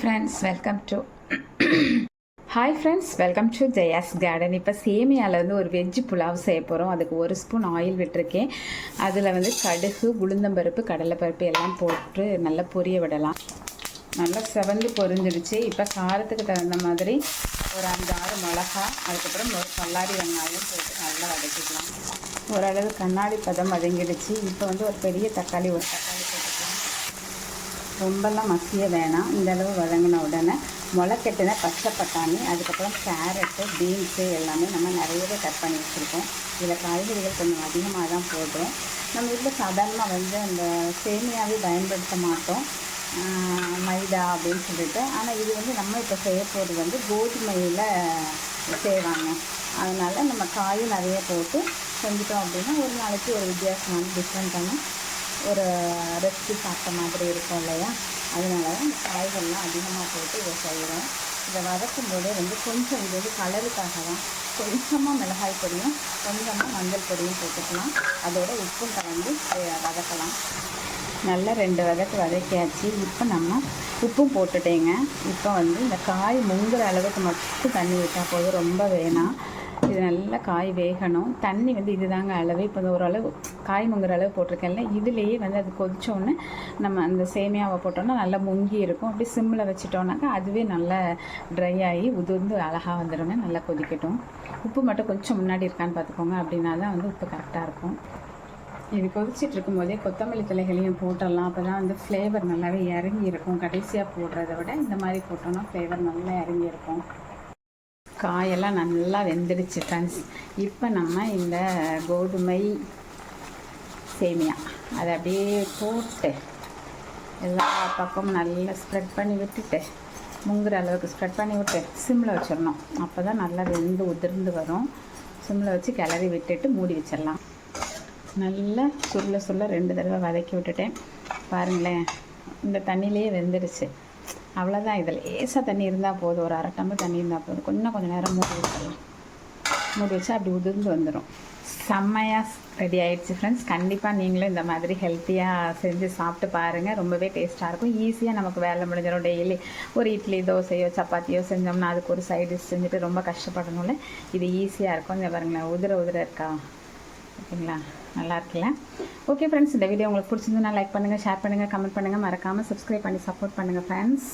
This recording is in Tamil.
Friends welcome to Jaya's garden. இப்போ சேமியாவில் வந்து ஒரு வெஜ்ஜு புலாவ் செய்ய போகிறோம். அதுக்கு 1 ஸ்பூன் ஆயில் விட்டுருக்கேன். அதில் வந்து கடுகு, உளுந்தம்பருப்பு, கடலைப்பருப்பு எல்லாம் போட்டு நல்லா பொரிய விடலாம். நல்லா செவந்து பொரிஞ்சிடுச்சு. இப்போ காரத்துக்கு தகுந்த மாதிரி ஒரு 5-6 மிளகா, அதுக்கப்புறம் ஒரு பல்லாரி வெங்காயம் போட்டு நல்லா வதக்கிக்கலாம். ஓரளவு கண்ணாடி பதம் வதங்கிடுச்சு. இப்போ வந்து ஒரு பெரிய தக்காளி போட்டுக்கலாம். ரொம்பலாம் மசிய வேணாம். இந்தளவு வதங்கின உடனே முளைக்கட்டின பச்சை பட்டாணி, அதுக்கப்புறம் கேரட்டு, பீன்ஸு எல்லாமே நம்ம நிறையவே கட் பண்ணி வச்சுருக்கோம். இதில் காய்கறிகள் கொஞ்சம் அதிகமாக தான் போடுறோம். நம்ம வீட்டில் சாதாரணமாக வந்து அந்த சேமியாவே பயன்படுத்த மாட்டோம், மைதா அப்படின்னு சொல்லிட்டு. ஆனால் இது வந்து நம்ம இப்போ செய்ய போகிறது வந்து கோதுமையில் செய்வாங்க. அதனால் நம்ம காயும் நிறைய போட்டு செஞ்சுட்டோம் அப்படின்னா ஒரு நாளைக்கு ஒரு வித்தியாசமான டிஃப்ரெண்ட்டான ஒரு ரெசிபி சாப்பிட்ட மாதிரி இருக்கும் இல்லையா? அதனால தான் இந்த காய்கள்லாம் அதிகமாக போட்டு இதை செய்கிறோம். இதை வதக்கும் போதே வந்து கொஞ்சம் இது வந்து கலருக்காக தான் கொஞ்சமாக மிளகாய் பொடியும் கொஞ்சமாக மஞ்சள் பொடியும் போட்டுக்கலாம். அதோட உப்பும் கலந்து வதக்கலாம். நல்லா 2 வதக்கு வதக்கியாச்சு. இப்போ நம்ம உப்பும் போட்டுட்டேங்க. இப்போ வந்து இந்த காய் முங்குற அளவுக்கு மட்டும் தண்ணி விட்டால் போதும், ரொம்ப வேணாம். இது நல்லா காய் வேகணும். தண்ணி வந்து இதுதாங்க அளவு. இப்போ ஓரளவு காய் முங்குற அளவு போட்டிருக்கேன்ல, இதுலேயே வந்து அது கொதிச்சோடனே நம்ம அந்த சேமியாவை போட்டோன்னா நல்லா முங்கி இருக்கும். அப்படி சிம்மில் வச்சிட்டோன்னாக்கா அதுவே நல்லா ட்ரை ஆகி உதிர்ந்து அழகாக வந்துடுங்க. நல்லா கொதிக்கட்டும். உப்பு மட்டும் கொஞ்சம் முன்னாடி இருக்கான்னு பார்த்துக்கோங்க, அப்படின்னா தான் வந்து உப்பு கரெக்டாக இருக்கும். இது கொதிச்சிட்டு இருக்கும்போதே கொத்தமல்லி தலைகளையும் போட்டுடலாம். அப்போ தான் வந்து ஃப்ளேவர் நல்லாவே இறங்கி இருக்கும். கடைசியாக போடுறத விட இந்த மாதிரி போட்டோன்னா ஃப்ளேவர் நல்லா இறங்கி இருக்கும். காயெல்லாம் நல்லா வெந்துடுச்சு ஃப்ரெண்ட்ஸ். இப்போ நம்ம இந்த கோதுமை சேமியா அதை அப்படியே போட்டு எல்லா பக்கமும் நல்லா ஸ்ப்ரெட் பண்ணி விட்டுட்டு, முங்குற அளவுக்கு ஸ்ப்ரெட் பண்ணி விட்டு சிம்மில் வச்சிடணும். அப்போ தான் நல்லா வெந்து உதிர்ந்து வரும். சிம்மில் வச்சு கிளறி விட்டுட்டு மூடி வச்சிடலாம். நல்லா சுருள 2 தடவை வதக்கி விட்டுட்டேன். பாருங்களேன், இந்த தண்ணியிலே வெந்துடுச்சு. அவ்வளோதான். இதில் லேசாக தண்ணி இருந்தால் போதும், ஒரு 1/2 டம்ளர் தண்ணி இருந்தால் போதும். கொஞ்சம் நேரம் மூடி வச்சிடலாம். மூடி வச்சா அப்படி உதிர்ந்து வந்துடும். செம்மையாக ரெடி ஆகிடுச்சு ஃப்ரெண்ட்ஸ். கண்டிப்பாக நீங்களும் இந்த மாதிரி ஹெல்த்தியாக செஞ்சு சாப்பிட்டு பாருங்கள். ரொம்பவே டேஸ்ட்டாக இருக்கும். ஈஸியாக நமக்கு வேலை முடிஞ்சிடும். டெய்லி ஒரு இட்லி, தோசையோ, சப்பாத்தியோ செஞ்சோம்னா அதுக்கு ஒரு சைட் டிஷ் செஞ்சுட்டு ரொம்ப கஷ்டப்படணும்ல. இது ஈஸியாக இருக்கும். இங்கே பாருங்களேன், உதிர இருக்கா, ஓகேங்களா? நல்லா இருக்குல்ல? ஓகே ஃப்ரெண்ட்ஸ், இந்த வீடியோ உங்களுக்கு பிடிச்சிருந்துன்னா லைக் பண்ணுங்கள், ஷேர் பண்ணுங்கள், கமெண்ட் பண்ணுங்கள். மறக்காமல் சப்ஸ்கிரைப் பண்ணி சப்போர்ட் பண்ணுங்கள் ஃப்ரெண்ட்ஸ்.